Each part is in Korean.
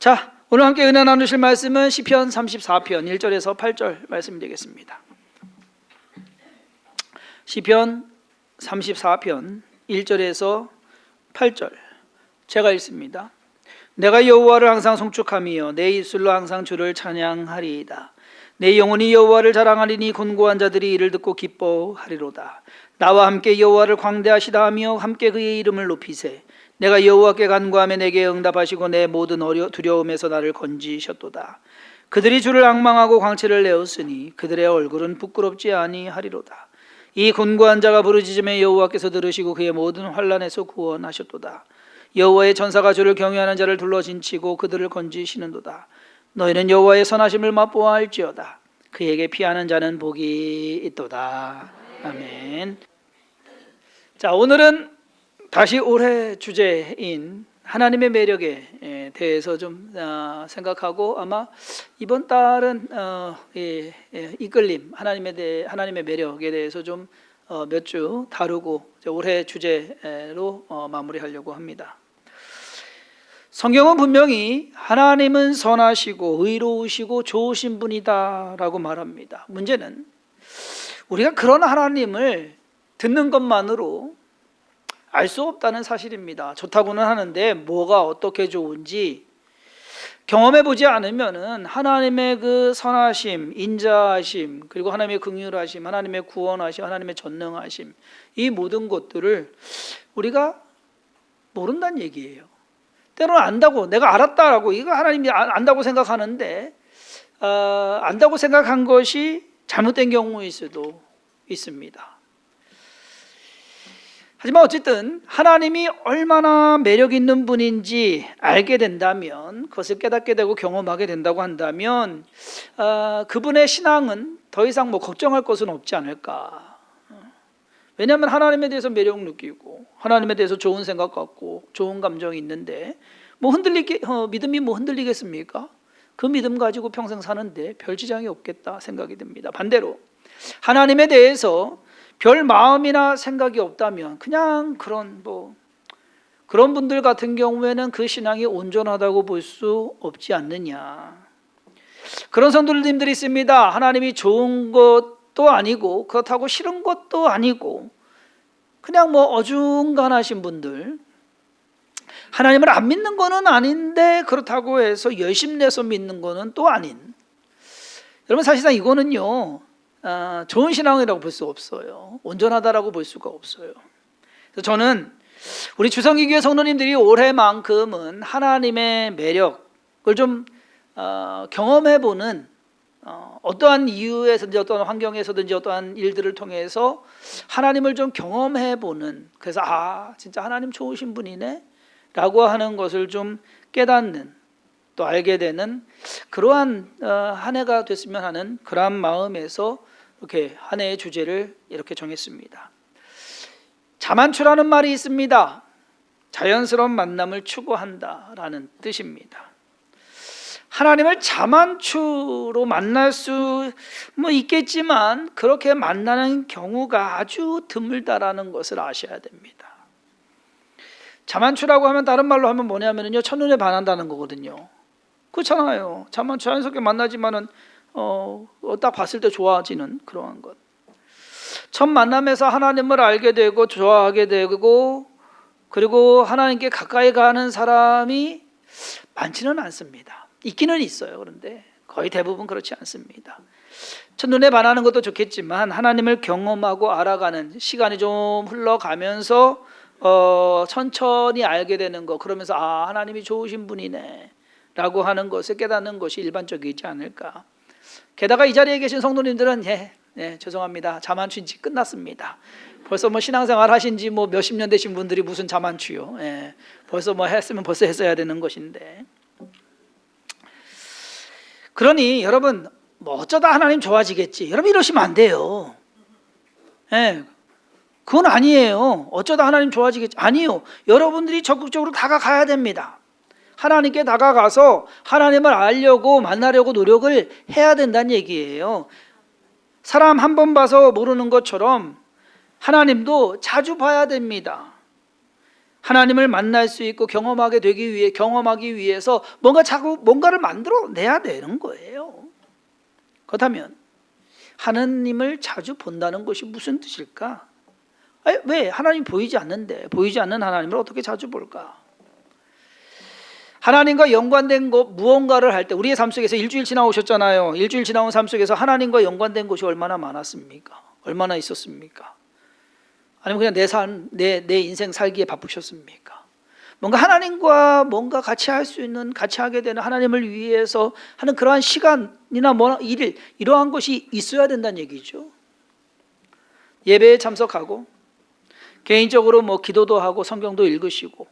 자, 오늘 함께 은혜 나누실 말씀은 시편 34편 1절에서 8절 말씀 되겠습니다. 시편 34편 1절에서 8절 제가 읽습니다. 내가 여호와를 항상 송축하며 내 입술로 항상 주를 찬양하리이다. 내 영혼이 여호와를 자랑하리니 곤고한 자들이 이를 듣고 기뻐하리로다. 나와 함께 여호와를 광대하시다 하며 함께 그의 이름을 높이세. 내가 여호와께 간구하며 내게 응답하시고 내 모든 두려움에서 나를 건지셨도다. 그들이 주를 앙망하고 광채를 내었으니 그들의 얼굴은 부끄럽지 아니하리로다. 이 곤고한 자가 부르짖음에 여호와께서 들으시고 그의 모든 환난에서 구원하셨도다. 여호와의 천사가 주를 경외하는 자를 둘러진치고 그들을 건지시는도다. 너희는 여호와의 선하심을 맛보아 알지어다. 그에게 피하는 자는 복이 있도다. 아멘. 자, 오늘은 다시 올해 주제인 하나님의 매력에 대해서 좀 생각하고, 아마 이번 달은 이끌림, 하나님의 매력에 대해서 좀 몇 주 다루고 올해 주제로 마무리하려고 합니다. 성경은 분명히 하나님은 선하시고 의로우시고 좋으신 분이다 라고 말합니다. 문제는 우리가 그런 하나님을 듣는 것만으로 알 수 없다는 사실입니다. 좋다고는 하는데 뭐가 어떻게 좋은지 경험해 보지 않으면은 하나님의 그 선하심, 인자하심, 그리고 하나님의 긍휼하심, 하나님의 구원하심, 하나님의 전능하심, 이 모든 것들을 우리가 모른다는 얘기예요. 때로는 안다고, 내가 알았다라고, 이거 하나님이 안다고 생각하는데 안다고 생각한 것이 잘못된 경우일 수도 있습니다. 하지만 어쨌든 하나님이 얼마나 매력 있는 분인지 알게 된다면, 그것을 깨닫게 되고 경험하게 된다고 한다면 그분의 신앙은 더 이상 걱정할 것은 없지 않을까. 왜냐하면 하나님에 대해서 매력 느끼고 하나님에 대해서 좋은 생각 갖고 좋은 감정이 있는데 믿음이 흔들리겠습니까? 그 믿음 가지고 평생 사는데 별 지장이 없겠다 생각이 듭니다. 반대로 하나님에 대해서 별 마음이나 생각이 없다면 그냥 그런 분들 같은 경우에는 그 신앙이 온전하다고 볼 수 없지 않느냐. 그런 성도님들이 있습니다. 하나님이 좋은 것도 아니고 그렇다고 싫은 것도 아니고 그냥 어중간하신 분들, 하나님을 안 믿는 거는 아닌데 그렇다고 해서 열심내서 믿는 거는 또 아닌, 여러분 사실상 이거는요 좋은 신앙이라고 볼 수 없어요. 온전하다라고 볼 수가 없어요. 그래서 저는 우리 주성기교회 성도님들이 올해만큼은 하나님의 매력을 좀 경험해보는, 어떠한 이유에서든지 어떠한 환경에서든지 어떠한 일들을 통해서 하나님을 좀 경험해보는, 그래서 진짜 하나님 좋으신 분이네 라고 하는 것을 좀 깨닫는, 또 알게 되는 그러한 한 해가 됐으면 하는 그러한 마음에서 이렇게 한 해의 주제를 이렇게 정했습니다. 자만추라는 말이 있습니다. 자연스러운 만남을 추구한다라는 뜻입니다. 하나님을 자만추로 만날 수 있겠지만 그렇게 만나는 경우가 아주 드물다라는 것을 아셔야 됩니다. 자만추라고 하면 다른 말로 하면 뭐냐면요, 첫눈에 반한다는 거거든요. 그렇잖아요. 자연스럽게 만나지만은 딱 봤을 때 좋아지는 그러한 것. 첫 만남에서 하나님을 알게 되고 좋아하게 되고 그리고 하나님께 가까이 가는 사람이 많지는 않습니다. 있기는 있어요. 그런데 거의 대부분 그렇지 않습니다. 첫눈에 반하는 것도 좋겠지만 하나님을 경험하고 알아가는 시간이 좀 흘러가면서 천천히 알게 되는 거, 그러면서 하나님이 좋으신 분이네 라고 하는 것을 깨닫는 것이 일반적이지 않을까. 게다가 이 자리에 계신 성도님들은 죄송합니다, 자만추인지 끝났습니다. 벌써 신앙생활 하신지 몇십 년 되신 분들이 무슨 자만추요. 벌써 했으면 벌써 했어야 되는 것인데. 그러니 여러분 어쩌다 하나님 좋아지겠지, 여러분 이러시면 안 돼요. 그건 아니에요. 어쩌다 하나님 좋아지겠지, 아니요. 여러분들이 적극적으로 다가가야 됩니다. 하나님께 다가가서 하나님을 알려고 만나려고 노력을 해야 된다는 얘기예요. 사람 한 번 봐서 모르는 것처럼 하나님도 자주 봐야 됩니다. 하나님을 만날 수 있고 경험하기 위해서 뭔가를 만들어내야 되는 거예요. 그렇다면 하나님을 자주 본다는 것이 무슨 뜻일까? 왜 하나님 보이지 않는데 보이지 않는 하나님을 어떻게 자주 볼까? 하나님과 연관된 것 무언가를 할 때 우리의 삶 속에서 일주일 지나오셨잖아요. 일주일 지나온 삶 속에서 하나님과 연관된 것이 얼마나 많았습니까? 얼마나 있었습니까? 아니면 그냥 내 인생 살기에 바쁘셨습니까? 뭔가 하나님과 뭔가 같이 할 수 있는, 같이 하게 되는, 하나님을 위해서 하는 그러한 시간이나 일, 이러한 것이 있어야 된다는 얘기죠. 예배에 참석하고 개인적으로 기도도 하고 성경도 읽으시고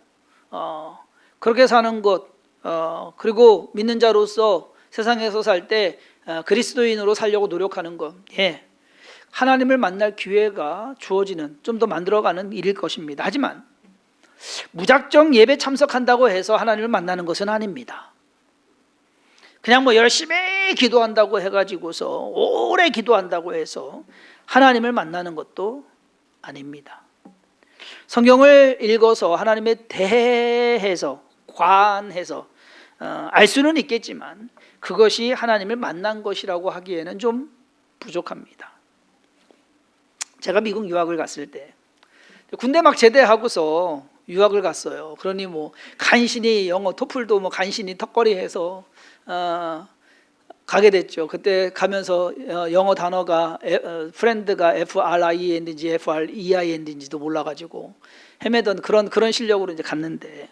그렇게 사는 것, 그리고 믿는 자로서 세상에서 살 때 그리스도인으로 살려고 노력하는 것, 하나님을 만날 기회가 주어지는, 좀 더 만들어가는 일일 것입니다. 하지만 무작정 예배 참석한다고 해서 하나님을 만나는 것은 아닙니다. 그냥 열심히 기도한다고 해가지고서 오래 기도한다고 해서 하나님을 만나는 것도 아닙니다. 성경을 읽어서 하나님에 대해서 관해서 알 수는 있겠지만 그것이 하나님을 만난 것이라고 하기에는 좀 부족합니다. 제가 미국 유학을 갔을 때 군대 막 제대하고서 유학을 갔어요. 그러니 간신히 영어 토플도 간신히 턱걸이해서 가게 됐죠. 그때 가면서 영어 단어가 프렌드가 FRIEND인지 FREIND인지도 몰라가지고 헤매던 그런 실력으로 이제 갔는데,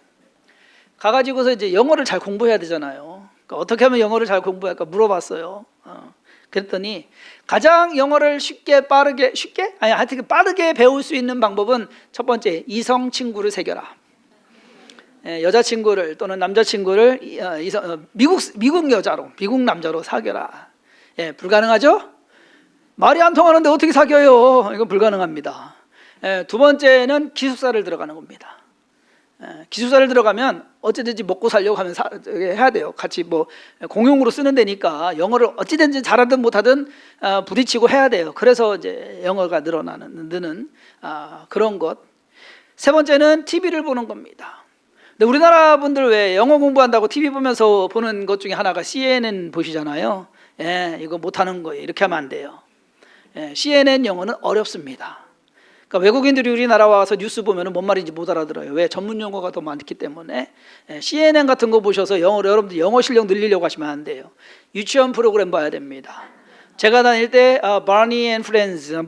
가가지고서 이제 영어를 잘 공부해야 되잖아요. 그러니까 어떻게 하면 영어를 잘 공부할까 물어봤어요. 그랬더니 가장 영어를 하여튼 빠르게 배울 수 있는 방법은 첫 번째, 이성 친구를 새겨라. 여자친구를 또는 남자친구를 미국 여자로, 미국 남자로 사귀어라. 불가능하죠? 말이 안 통하는데 어떻게 사귀어요? 이건 불가능합니다. 두 번째는 기숙사를 들어가는 겁니다. 기숙사를 들어가면 어찌든지 먹고 살려고 하면 해야 돼요. 같이 공용으로 쓰는 데니까 영어를 어찌든지 잘하든 못하든 부딪히고 해야 돼요. 그래서 이제 영어가 느는 그런 것. 세 번째는 TV를 보는 겁니다. 근데 우리나라 분들 왜 영어 공부한다고 TV 보면서 보는 것 중에 하나가 CNN 보시잖아요. 이거 못하는 거예요. 이렇게 하면 안 돼요. CNN 영어는 어렵습니다. 그러니까 외국인들이 우리나라 와서 뉴스 보면 뭔 말인지 못 알아들어요. 왜? 전문 용어가 더 많기 때문에. CNN 같은 거 보셔서 여러분들 영어 실력 늘리려고 하시면 안 돼요. 유치원 프로그램 봐야 됩니다. 제가 다닐 때 바니 앤 프렌즈,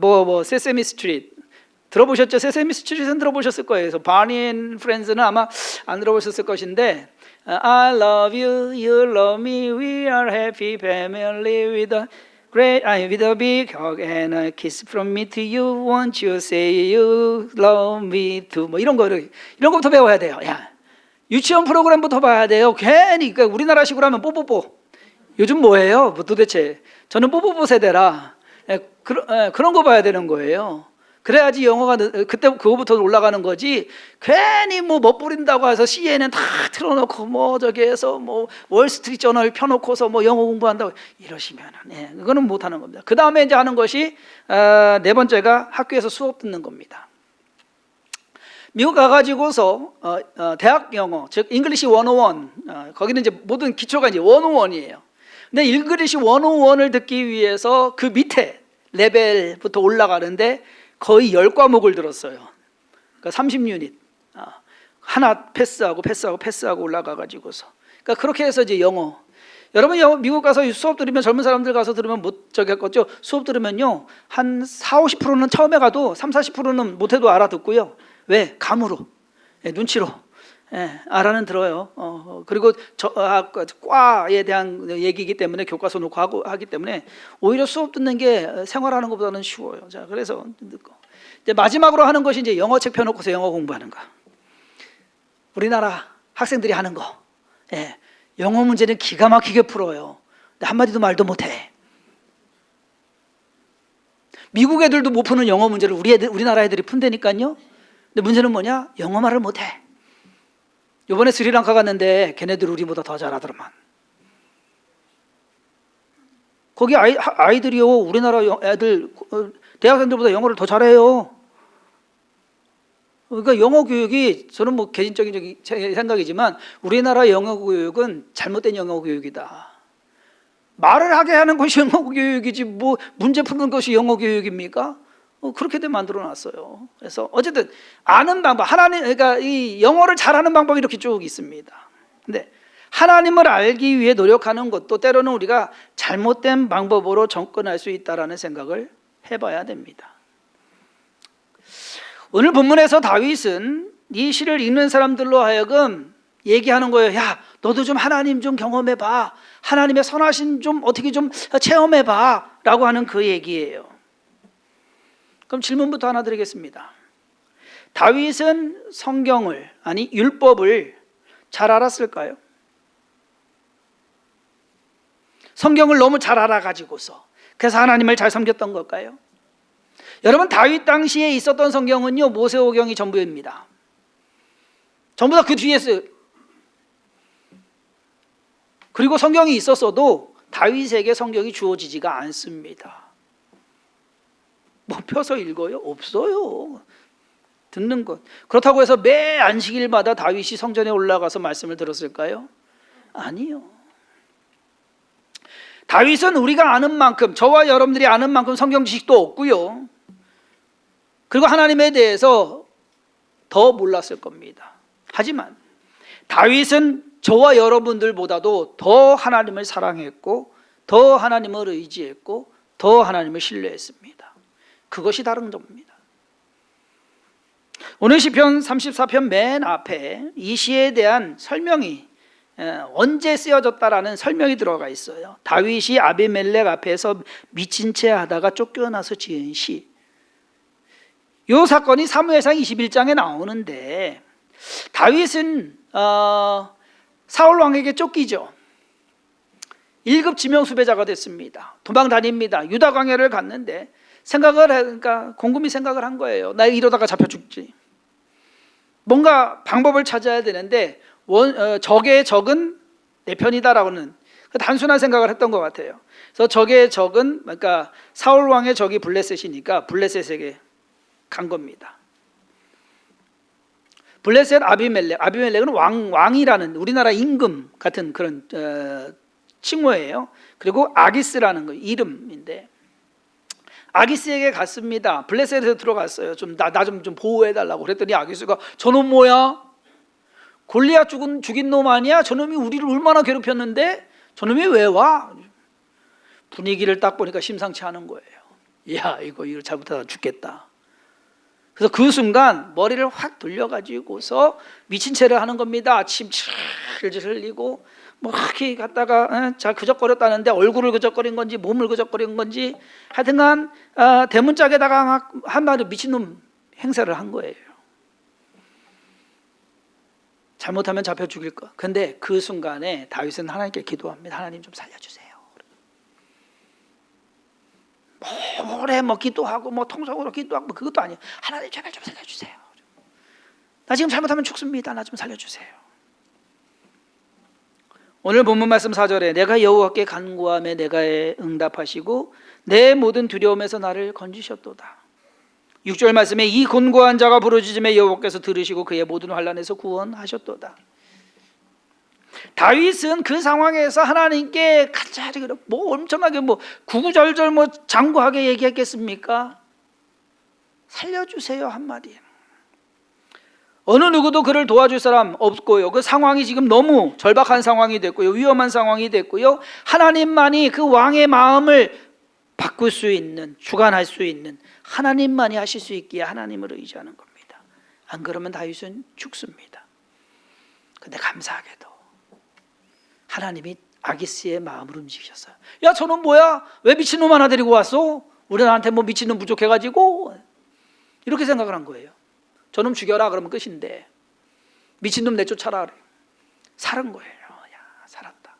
세세미 스트리트 들어보셨죠? 세세미 스트리트는 들어보셨을 거예요. 그래서 바니 앤 프렌즈는 아마 안 들어보셨을 것인데, I love you, you love me, we are happy family with a big hug and a kiss from me to you. Won't you say you love me too? 이런 거부터 배워야 돼요. 유치원 프로그램부터 봐야 돼요. 괜히 그러니까 우리나라식으로 하면 뽀뽀뽀. 요즘 뭐예요? 도대체 저는 뽀뽀뽀 세대라 그런 거 봐야 되는 거예요. 그래야지 영어가 그때 그거부터 올라가는 거지. 괜히 멋부린다고 해서 CNN 다 틀어놓고 저기 해서 월스트리트 저널 펴놓고서 영어 공부한다고 이러시면은 그거는 못하는 겁니다. 그 다음에 이제 하는 것이 네 번째가 학교에서 수업 듣는 겁니다. 미국 가가지고서 대학 영어, 즉 잉글리시 101, 거기는 이제 모든 기초가 이제 101이에요. 근데 잉글리시 101을 듣기 위해서 그 밑에 레벨부터 올라가는데 거의 10과목을 들었어요. 그러니까 30유닛 하나 패스하고 올라가가지고서. 그러니까 그렇게 해서 이제 영어. 여러분 미국 가서 수업 들으면, 젊은 사람들 가서 들으면 못 하겠죠. 수업 들으면요 한 40-50%는 처음에 가도 30-40%는 못해도 알아듣고요. 왜? 감으로, 눈치로 알아는 들어요. 그리고 과에 대한 얘기이기 때문에 교과서 놓고 하기 때문에 오히려 수업 듣는 게 생활하는 것보다는 쉬워요. 자, 그래서 듣고 이제 마지막으로 하는 것이 이제 영어책 펴놓고서 영어 공부하는 거. 우리나라 학생들이 하는 거. 영어 문제는 기가 막히게 풀어요. 근데 한마디도 말도 못해. 미국 애들도 못 푸는 영어 문제를 우리나라 애들이 푼다니까요. 근데 문제는 뭐냐? 영어 말을 못해. 이번에 스리랑카 갔는데 걔네들 우리보다 더 잘하더만. 거기 아이들이요 우리나라 애들 대학생들보다 영어를 더 잘해요. 그러니까 영어 교육이 저는 뭐 개인적인 생각이지만 우리나라 영어 교육은 잘못된 영어 교육이다. 말을 하게 하는 것이 영어 교육이지 뭐 문제 푸는 것이 영어 교육입니까? 그렇게들 만들어 놨어요. 그래서 어쨌든 아는 방법, 하나님, 그러니까 이 영어를 잘하는 방법이 이렇게 쭉 있습니다. 근데 하나님을 알기 위해 노력하는 것도 때로는 우리가 잘못된 방법으로 접근할 수 있다라는 생각을 해봐야 됩니다. 오늘 본문에서 다윗은 이 시를 읽는 사람들로 하여금 얘기하는 거예요. 야, 너도 좀 하나님 좀 경험해봐. 하나님의 선하신 좀 어떻게 좀 체험해봐. 라고 하는 그 얘기예요. 그럼 질문부터 하나 드리겠습니다. 다윗은 성경을, 아니 율법을 잘 알았을까요? 성경을 너무 잘 알아가지고서 그래서 하나님을 잘 섬겼던 걸까요? 여러분, 다윗 당시에 있었던 성경은요, 모세오경이 전부입니다. 전부 다 그 뒤에 있어요. 그리고 성경이 있었어도 다윗에게 성경이 주어지지가 않습니다. 뭐 펴서 읽어요? 없어요. 듣는 것. 그렇다고 해서 매 안식일마다 다윗이 성전에 올라가서 말씀을 들었을까요? 아니요. 다윗은 우리가 아는 만큼, 저와 여러분들이 아는 만큼 성경 지식도 없고요. 그리고 하나님에 대해서 더 몰랐을 겁니다. 하지만 다윗은 저와 여러분들보다도 더 하나님을 사랑했고, 더 하나님을 의지했고, 더 하나님을 신뢰했습니다. 그것이 다른 점입니다. 오늘 시편 34편 맨 앞에 이 시에 대한 설명이 언제 쓰여졌다라는 설명이 들어가 있어요. 다윗이 아비멜렉 앞에서 미친 채 하다가 쫓겨나서 지은 시. 이 사건이 사무엘상 21장에 나오는데 다윗은 사울 왕에게 쫓기죠. 1급 지명 수배자가 됐습니다. 도망 다닙니다. 유다 광야를 갔는데 그러니까 곰곰이 생각을 한 거예요. 나 이러다가 잡혀 죽지. 뭔가 방법을 찾아야 되는데 적의 적은 내 편이다라고는 단순한 생각을 했던 것 같아요. 그래서 적의 적은 그러니까 사울 왕의 적이 블레셋이니까 블레셋에게 간 겁니다. 블레셋 아비멜렉은 왕이라는 우리나라 임금 같은 그런 칭호예요. 그리고 아기스라는 거 이름인데 아기스에게 갔습니다. 블레셋에 들어갔어요. 나 좀 보호해달라고 그랬더니 아기스가 저놈 뭐야? 골리앗 죽인 놈 아니야? 저놈이 우리를 얼마나 괴롭혔는데 저놈이 왜 와? 분위기를 딱 보니까 심상치 않은 거예요. 야, 이거 잘못하다 죽겠다. 그래서 그 순간 머리를 확 돌려가지고서 미친 채를 하는 겁니다. 침 질질 흘리고 뭐 이렇게 갔다가 잘 그적거렸다는데 얼굴을 그적거린 건지 몸을 그적거린 건지 하여튼간 대문짝에다가 한마디 미친놈 행세를 한 거예요. 잘못하면 잡혀 죽일 거. 근데 그 순간에 다윗은 하나님께 기도합니다. 하나님 좀 살려주세요. 오래 뭐 기도하고 뭐 통성으로 기도하고 뭐 그것도 아니에요. 하나님 제발 좀 살려주세요. 나 지금 잘못하면 죽습니다. 나 좀 살려주세요. 오늘 본문 말씀 4절에 내가 여호와께 간구하며 내가 응답하시고 내 모든 두려움에서 나를 건지셨도다. 6절 말씀에 이 곤고한 자가 부르짖음에 여호와께서 들으시고 그의 모든 환난에서 구원하셨도다. 다윗은 그 상황에서 하나님께 간절히 뭐 엄청나게 뭐 구구절절 뭐 장구하게 얘기했겠습니까? 살려주세요 한마디. 어느 누구도 그를 도와줄 사람 없고요. 그 상황이 지금 너무 절박한 상황이 됐고요. 위험한 상황이 됐고요. 하나님만이 그 왕의 마음을 바꿀 수 있는, 주관할 수 있는 하나님만이 하실 수 있기에 하나님을 의지하는 겁니다. 안 그러면 다윗은 죽습니다. 근데 감사하게도 하나님이 아기스의 마음을 움직이셨어요. 야, 저놈 뭐야? 왜 미친놈 하나 데리고 왔어? 우리한테 뭐 미친놈 부족해가지고 이렇게 생각을 한 거예요. 저놈 죽여라 그러면 끝인데 미친놈 내쫓아라 그래. 살은 거예요. 야, 살았다.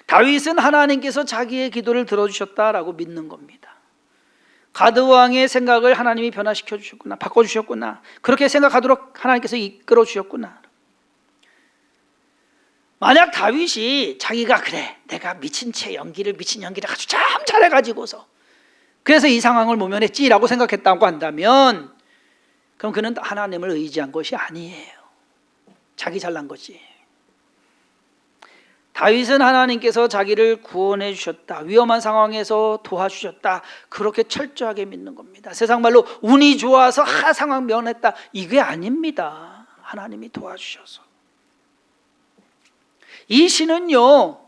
다윗은 하나님께서 자기의 기도를 들어주셨다라고 믿는 겁니다. 가드 왕의 생각을 하나님이 변화시켜 주셨구나, 바꿔주셨구나, 그렇게 생각하도록 하나님께서 이끌어 주셨구나. 만약 다윗이 자기가 그래 내가 미친 연기를 아주 참 잘해가지고서 그래서 이 상황을 모면했지라고 생각했다고 한다면 그럼 그는 하나님을 의지한 것이 아니에요. 자기 잘난 거지. 다윗은 하나님께서 자기를 구원해 주셨다, 위험한 상황에서 도와주셨다, 그렇게 철저하게 믿는 겁니다. 세상 말로 운이 좋아서 상황 면했다, 이게 아닙니다. 하나님이 도와주셔서. 이 시는요,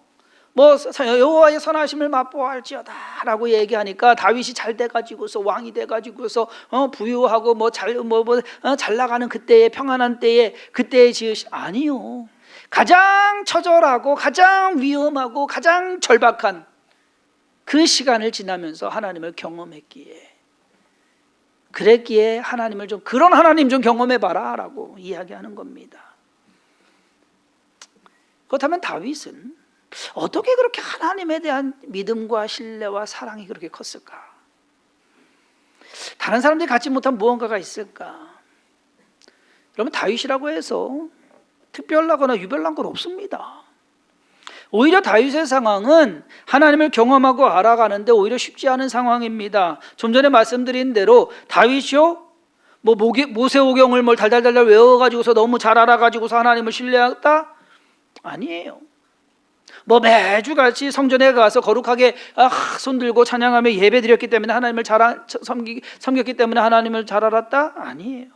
뭐 여호와의 선하심을 맛보아할지어다 라고 얘기하니까 다윗이 잘 돼가지고서 왕이 돼가지고서 부유하고 잘 나가는 그때의 평안한 때에 그때의 지으시, 아니요. 가장 처절하고 가장 위험하고 가장 절박한 그 시간을 지나면서 하나님을 경험했기에, 그랬기에 하나님을 좀, 그런 하나님 좀 경험해봐라 라고 이야기하는 겁니다. 그렇다면 다윗은 어떻게 그렇게 하나님에 대한 믿음과 신뢰와 사랑이 그렇게 컸을까? 다른 사람들이 갖지 못한 무언가가 있을까? 여러분, 다윗이라고 해서 특별하거나 유별난 건 없습니다. 오히려 다윗의 상황은 하나님을 경험하고 알아가는데 오히려 쉽지 않은 상황입니다. 좀 전에 말씀드린 대로 다윗이요, 모세오경을 달달달달 외워가지고서 너무 잘 알아가지고서 하나님을 신뢰했다? 아니에요. 매주같이 성전에 가서 거룩하게 손들고 찬양하며 예배드렸기 때문에 하나님을 섬겼기 때문에 하나님을 잘 알았다? 아니에요.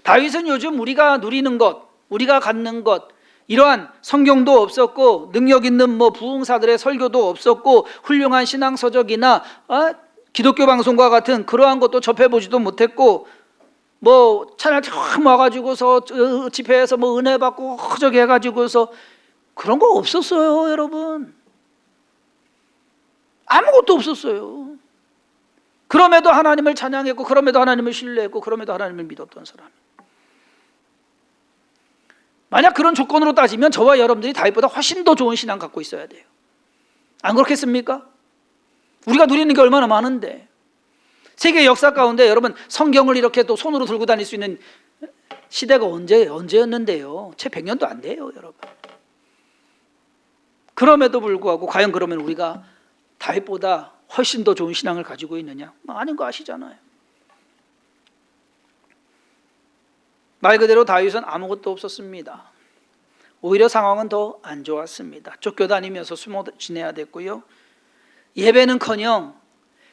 다윗은 요즘 우리가 누리는 것, 우리가 갖는 것, 이러한 성경도 없었고 능력 있는 부흥사들의 설교도 없었고 훌륭한 신앙서적이나 기독교 방송과 같은 그러한 것도 접해보지도 못했고, 찬양 처음 와가지고서 집회에서 은혜 받고 저기 해가지고서 그런 거 없었어요. 여러분, 아무것도 없었어요. 그럼에도 하나님을 찬양했고, 그럼에도 하나님을 신뢰했고, 그럼에도 하나님을 믿었던 사람. 만약 그런 조건으로 따지면 저와 여러분들이 다윗보다 훨씬 더 좋은 신앙 갖고 있어야 돼요. 안 그렇겠습니까? 우리가 누리는 게 얼마나 많은데. 세계 역사 가운데 여러분, 성경을 이렇게 또 손으로 들고 다닐 수 있는 시대가 언제였는데요? 채 100년도 안 돼요, 여러분. 그럼에도 불구하고 과연 그러면 우리가 다윗보다 훨씬 더 좋은 신앙을 가지고 있느냐? 아닌 거 아시잖아요. 말 그대로 다윗은 아무것도 없었습니다. 오히려 상황은 더 안 좋았습니다. 쫓겨다니면서 숨어 지내야 됐고요, 예배는커녕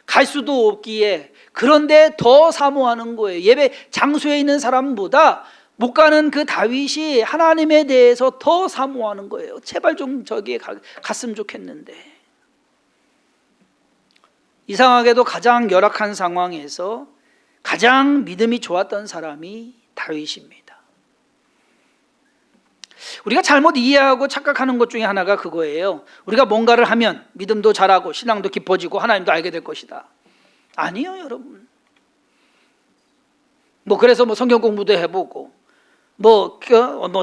갈 수도 없기에, 그런데 더 사모하는 거예요. 예배 장소에 있는 사람보다 못 가는 그 다윗이 하나님에 대해서 더 사모하는 거예요. 제발 좀 저기에 갔으면 좋겠는데. 이상하게도 가장 열악한 상황에서 가장 믿음이 좋았던 사람이 다윗입니다. 우리가 잘못 이해하고 착각하는 것 중에 하나가 그거예요. 우리가 뭔가를 하면 믿음도 자라고 신앙도 깊어지고 하나님도 알게 될 것이다. 아니요, 여러분. 그래서 성경 공부도 해보고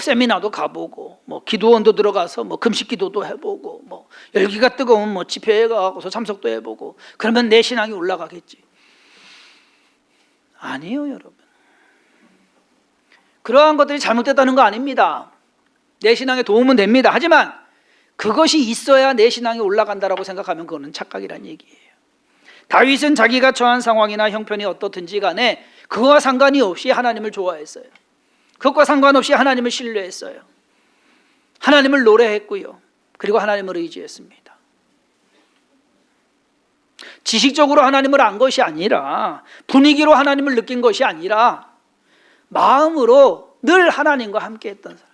세미나도 가보고 기도원도 들어가서 금식 기도도 해보고 열기가 뜨거운 집회에 가서 참석도 해보고 그러면 내 신앙이 올라가겠지. 아니요, 여러분. 그러한 것들이 잘못됐다는 거 아닙니다. 내 신앙에 도움은 됩니다. 하지만 그것이 있어야 내 신앙이 올라간다라고 생각하면 그거는 착각이란 얘기예요. 다윗은 자기가 처한 상황이나 형편이 어떻든지 간에 그거와 상관이 없이 하나님을 좋아했어요. 그것과 상관없이 하나님을 신뢰했어요. 하나님을 노래했고요, 그리고 하나님을 의지했습니다. 지식적으로 하나님을 안 것이 아니라, 분위기로 하나님을 느낀 것이 아니라 마음으로 늘 하나님과 함께 했던 사람,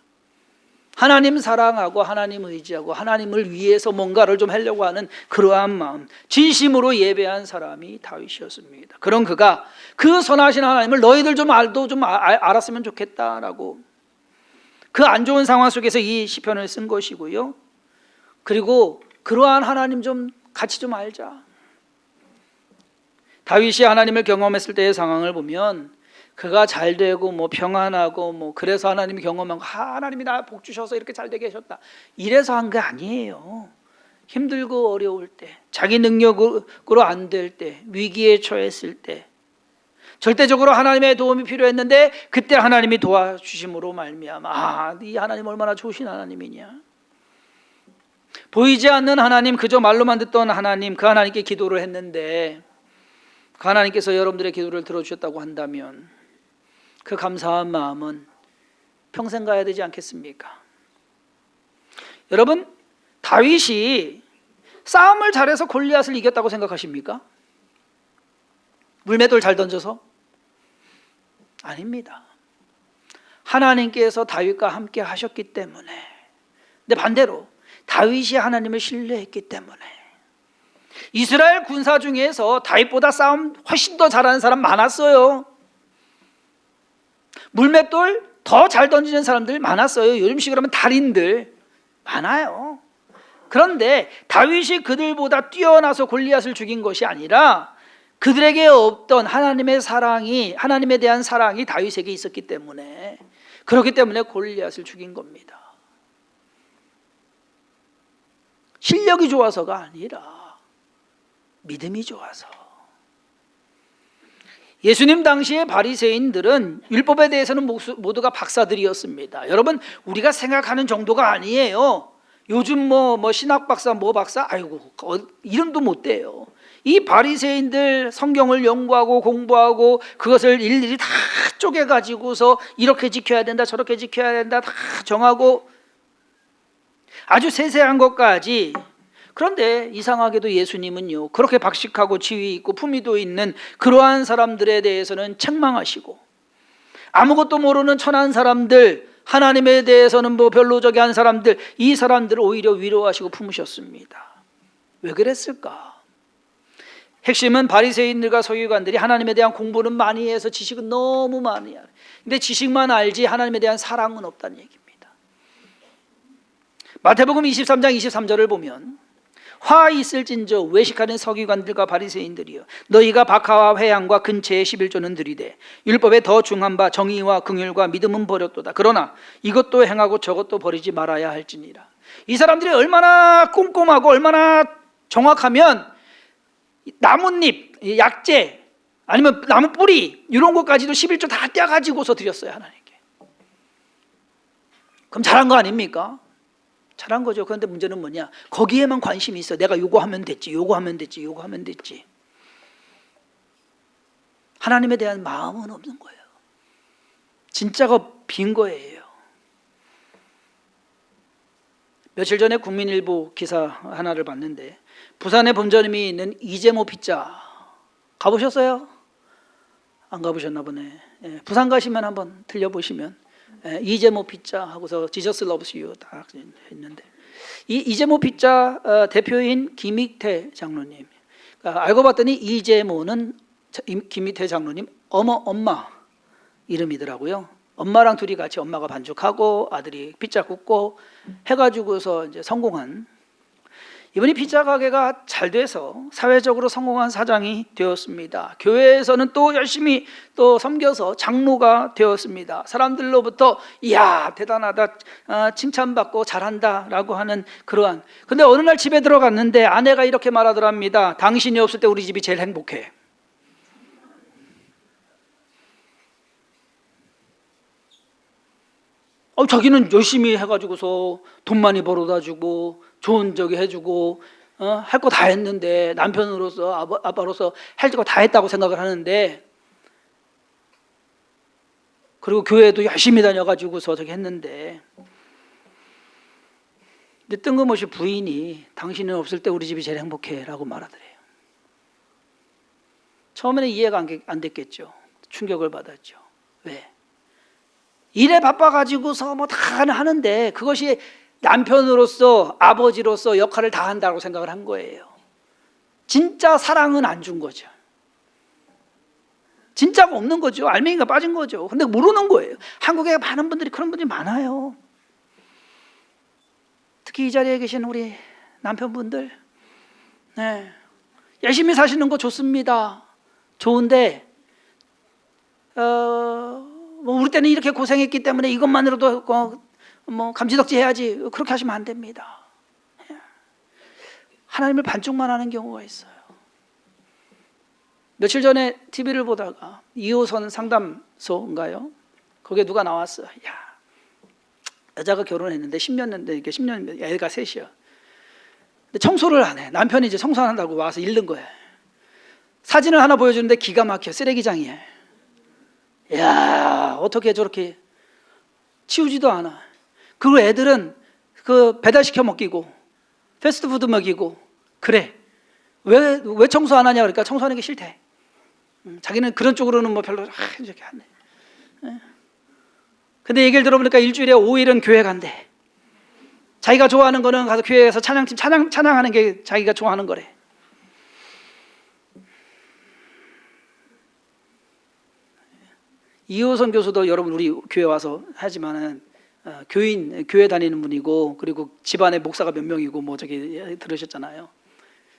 하나님 사랑하고 하나님 의지하고 하나님을 위해서 뭔가를 좀 하려고 하는 그러한 마음, 진심으로 예배한 사람이 다윗이었습니다. 그런 그가 그 선하신 하나님을 너희들 좀 알았으면 좋겠다라고 그 안 좋은 상황 속에서 이 시편을 쓴 것이고요, 그리고 그러한 하나님 좀 같이 좀 알자. 다윗이 하나님을 경험했을 때의 상황을 보면 그가 잘 되고 평안하고 그래서 하나님이 경험한 거, 하나님이 나 복 주셔서 이렇게 잘 되게 하셨다, 이래서 한 게 아니에요. 힘들고 어려울 때, 자기 능력으로 안 될 때, 위기에 처했을 때, 절대적으로 하나님의 도움이 필요했는데 그때 하나님이 도와주심으로 말미암아, 이 하나님 얼마나 좋으신 하나님이냐. 보이지 않는 하나님, 그저 말로만 듣던 하나님, 그 하나님께 기도를 했는데 그 하나님께서 여러분들의 기도를 들어주셨다고 한다면 그 감사한 마음은 평생 가야 되지 않겠습니까? 여러분, 다윗이 싸움을 잘해서 골리앗을 이겼다고 생각하십니까? 물맷돌 잘 던져서? 아닙니다. 하나님께서 다윗과 함께 하셨기 때문에. 근데 반대로 다윗이 하나님을 신뢰했기 때문에. 이스라엘 군사 중에서 다윗보다 싸움 훨씬 더 잘하는 사람 많았어요. 물맷돌 더 잘 던지는 사람들 많았어요. 요즘식으로 하면 달인들 많아요. 그런데 다윗이 그들보다 뛰어나서 골리앗을 죽인 것이 아니라 그들에게 없던 하나님의 사랑이, 하나님에 대한 사랑이 다윗에게 있었기 때문에, 그렇기 때문에 골리앗을 죽인 겁니다. 실력이 좋아서가 아니라 믿음이 좋아서. 예수님 당시의 바리새인들은 율법에 대해서는 모두가 박사들이었습니다. 여러분, 우리가 생각하는 정도가 아니에요. 요즘 뭐 신학 박사, 뭐 박사, 아이고 이름도 못 대요. 이 바리새인들 성경을 연구하고 공부하고 그것을 일일이 다 쪼개 가지고서 이렇게 지켜야 된다, 저렇게 지켜야 된다 다 정하고 아주 세세한 것까지. 그런데 이상하게도 예수님은요, 그렇게 박식하고 지위 있고 품위도 있는 그러한 사람들에 대해서는 책망하시고, 아무것도 모르는 천한 사람들, 하나님에 대해서는 뭐 별로 저기 한 사람들, 이 사람들을 오히려 위로하시고 품으셨습니다. 왜 그랬을까? 핵심은 바리새인들과 서기관들이 하나님에 대한 공부는 많이 해서 지식은 너무 많이 알아요. 근데 지식만 알지 하나님에 대한 사랑은 없다는 얘기입니다. 마태복음 23장 23절을 보면, 화 있을진저 외식하는 서기관들과 바리새인들이여, 너희가 박하와 회향과 근체의 11조는 들이되 율법에 더 중한 바 정의와 긍휼과 믿음은 버렸도다. 그러나 이것도 행하고 저것도 버리지 말아야 할지니라. 이 사람들이 얼마나 꼼꼼하고 얼마나 정확하면 나뭇잎, 약재, 아니면 나무 뿌리 이런 것까지도 11조 다 떼가지고서 드렸어요, 하나님께. 그럼 잘한 거 아닙니까? 잘한 거죠. 그런데 문제는 뭐냐? 거기에만 관심이 있어. 내가 요거 하면 됐지, 요거 하면 됐지, 요거 하면 됐지. 하나님에 대한 마음은 없는 거예요. 진짜가 빈 거예요. 며칠 전에 국민일보 기사 하나를 봤는데, 부산에 본점이 있는 이재모 피자 가보셨어요? 안 가보셨나 보네. 예, 부산 가시면 한번 들려보시면, 이재모 피자 하고서 지저스 러브스 유 딱 했는데, 이 이재모 피자 대표인 김익태 장로님, 알고 봤더니 이재모는 김익태 장로님 엄마 이름이더라고요. 엄마랑 둘이 같이 엄마가 반죽하고 아들이 피자 굽고 해가지고서 이제 성공한, 이번이 피자 가게가 잘 돼서 사회적으로 성공한 사장이 되었습니다. 교회에서는 또 열심히 또 섬겨서 장로가 되었습니다. 사람들로부터 이야 대단하다, 칭찬받고 잘한다 라고 하는 그러한. 근데 어느 날 집에 들어갔는데 아내가 이렇게 말하더랍니다. 당신이 없을 때 우리 집이 제일 행복해. 자기는 열심히 해가지고서 돈 많이 벌어다 주고 좋은 저기 해주고 할 거 다 했는데, 남편으로서 아빠로서 할 거 다 했다고 생각을 하는데, 그리고 교회도 열심히 다녀가지고서 저기 했는데, 근데 뜬금없이 부인이 당신은 없을 때 우리 집이 제일 행복해 라고 말하더래요. 처음에는 이해가 안 됐겠죠. 충격을 받았죠. 왜? 일에 바빠가지고서 뭐 다 하는데 그것이 남편으로서 아버지로서 역할을 다 한다고 생각을 한 거예요. 진짜 사랑은 안 준 거죠. 진짜가 없는 거죠. 알맹이가 빠진 거죠. 근데 모르는 거예요. 한국에 많은 분들이 그런 분들이 많아요. 특히 이 자리에 계신 우리 남편분들, 네, 열심히 사시는 거 좋습니다. 좋은데 뭐 우리 때는 이렇게 고생했기 때문에 이것만으로도 뭐 감지덕지 해야지, 그렇게 하시면 안 됩니다. 하나님을 반쪽만 하는 경우가 있어요. 며칠 전에 TV를 보다가 2호선 상담소인가요? 거기에 누가 나왔어. 야, 여자가 결혼했는데 10년 됐는데 이게 10년 애가 셋이야. 근데 청소를 안 해. 남편이 이제 청소 안 한다고 와서 잃는 거야. 사진을 하나 보여주는데 기가 막혀. 쓰레기장이야. 야, 어떻게 저렇게 치우지도 않아. 그리고 애들은 그 배달시켜 먹이고 패스트푸드 먹이고 그래. 왜 청소 안 하냐 그러니까 청소하는 게 싫대. 자기는 그런 쪽으로는 뭐 별로 이렇게 안 해. 근데 얘기를 들어보니까 일주일에 5일은 교회 간대. 자기가 좋아하는 거는 가서 교회에서 찬양하는 게 자기가 좋아하는 거래. 이호선 교수도 여러분 우리 교회 와서 하지만은 교회 다니는 분이고 그리고 집안에 목사가 몇 명이고 뭐 저기 들으셨잖아요.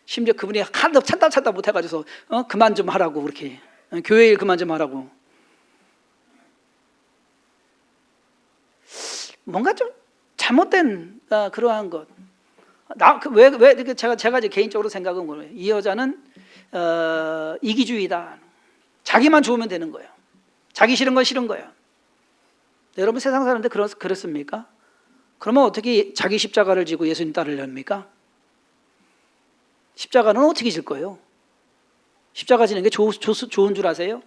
심지어 그분이 하도 찬다 못해가지고 그만 좀 하라고 그렇게 교회 일 그만 좀 하라고. 뭔가 좀 잘못된 그러한 것. 왜 제가 이제 개인적으로 생각은 뭐예요? 이 여자는 이기주의다. 자기만 좋으면 되는 거예요. 자기 싫은 건 싫은 거예요. 여러분 세상 사람들 그렇습니까? 그러면 어떻게 자기 십자가를 지고 예수님 따르렵니까? 십자가는 어떻게 질 거예요? 십자가 지는 게 좋은 줄 아세요?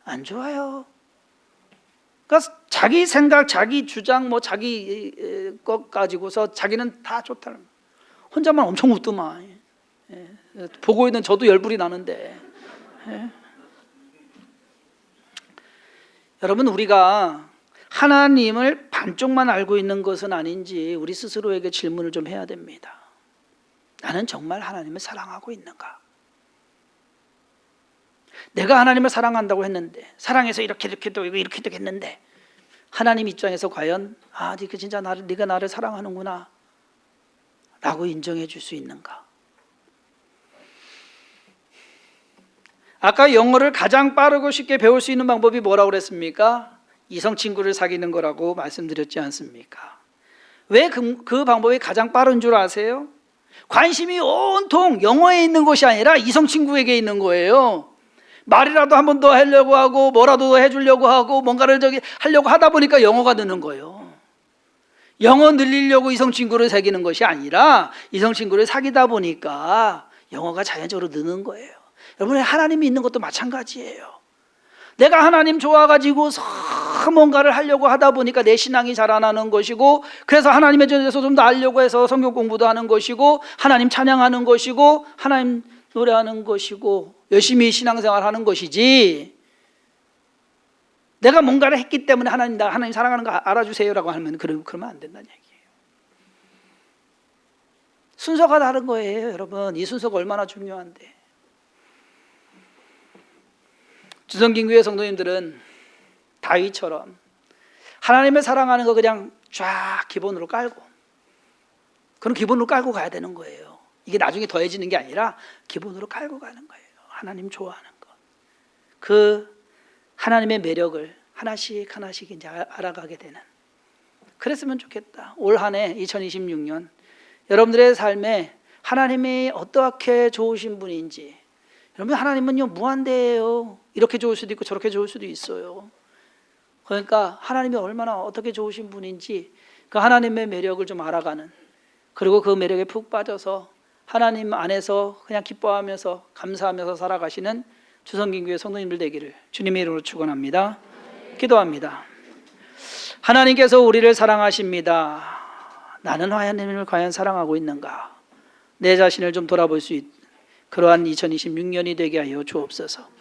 안 좋아요. 그러니까 자기 생각, 자기 주장, 뭐 자기 것 가지고서 자기는 다 좋다는 거예요. 혼자만 엄청 웃더만. 보고 있는 저도 열불이 나는데. 여러분 우리가 하나님을 반쪽만 알고 있는 것은 아닌지 우리 스스로에게 질문을 좀 해야 됩니다. 나는 정말 하나님을 사랑하고 있는가? 내가 하나님을 사랑한다고 했는데 사랑해서 이렇게도 했는데 하나님 입장에서 과연 네가 진짜 네가 나를 사랑하는구나 라고 인정해 줄 수 있는가? 아까 영어를 가장 빠르고 쉽게 배울 수 있는 방법이 뭐라고 그랬습니까? 이성 친구를 사귀는 거라고 말씀드렸지 않습니까? 왜 그 방법이 가장 빠른 줄 아세요? 관심이 온통 영어에 있는 것이 아니라 이성 친구에게 있는 거예요. 말이라도 한 번 더 하려고 하고 뭐라도 해주려고 하고 뭔가를 하려고 하다 보니까 영어가 느는 거예요. 영어 늘리려고 이성 친구를 사귀는 것이 아니라 이성 친구를 사귀다 보니까 영어가 자연적으로 느는 거예요. 여러분 하나님이 있는 것도 마찬가지예요. 내가 하나님 좋아가지고 뭔가를 하려고 하다 보니까 내 신앙이 자라나는 것이고 그래서 하나님에 대해서 좀 더 알려고 해서 성경 공부도 하는 것이고 하나님 찬양하는 것이고 하나님 노래하는 것이고 열심히 신앙생활 하는 것이지 내가 뭔가를 했기 때문에 하나님 사랑하는 거 알아주세요라고 하면 그러면 안 된다는 얘기예요. 순서가 다른 거예요. 여러분 이 순서가 얼마나 중요한데 주성긴교회 성도님들은 다윗처럼 하나님을 사랑하는 거 그냥 쫙 기본으로 깔고 그런 기본으로 깔고 가야 되는 거예요. 이게 나중에 더해지는 게 아니라 기본으로 깔고 가는 거예요. 하나님 좋아하는 것. 그 하나님의 매력을 하나씩 이제 알아가게 되는 그랬으면 좋겠다. 올 한 해 2026년 여러분들의 삶에 하나님이 어떻게 좋으신 분인지 여러분 하나님은요 무한대예요. 이렇게 좋을 수도 있고 저렇게 좋을 수도 있어요. 그러니까 하나님이 얼마나 어떻게 좋으신 분인지 그 하나님의 매력을 좀 알아가는 그리고 그 매력에 푹 빠져서 하나님 안에서 그냥 기뻐하면서 감사하면서 살아가시는 주성긴교회 성도님들 되기를 주님의 이름으로 축원합니다. 기도합니다. 하나님께서 우리를 사랑하십니다. 나는 하나님을 과연 사랑하고 있는가? 내 자신을 좀 돌아볼 수 있는 그러한 2026년이 되게 하여 주옵소서.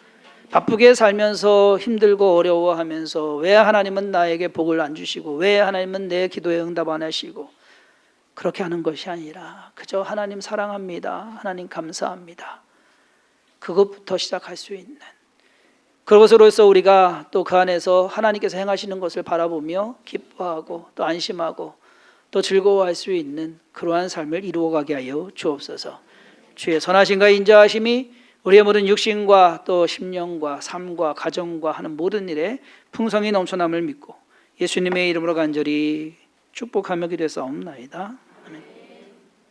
바쁘게 살면서 힘들고 어려워하면서 왜 하나님은 나에게 복을 안 주시고 왜 하나님은 내 기도에 응답 안 하시고 그렇게 하는 것이 아니라 그저 하나님 사랑합니다. 하나님 감사합니다. 그것부터 시작할 수 있는 그것으로서 우리가 또 그 안에서 하나님께서 행하시는 것을 바라보며 기뻐하고 또 안심하고 또 즐거워할 수 있는 그러한 삶을 이루어가게 하여 주옵소서. 주의 선하심과 인자하심이 우리의 모든 육신과 또 심령과 삶과 가정과 하는 모든 일에 풍성히 넘쳐남을 믿고 예수님의 이름으로 간절히 축복하며 기도했사옵나이다.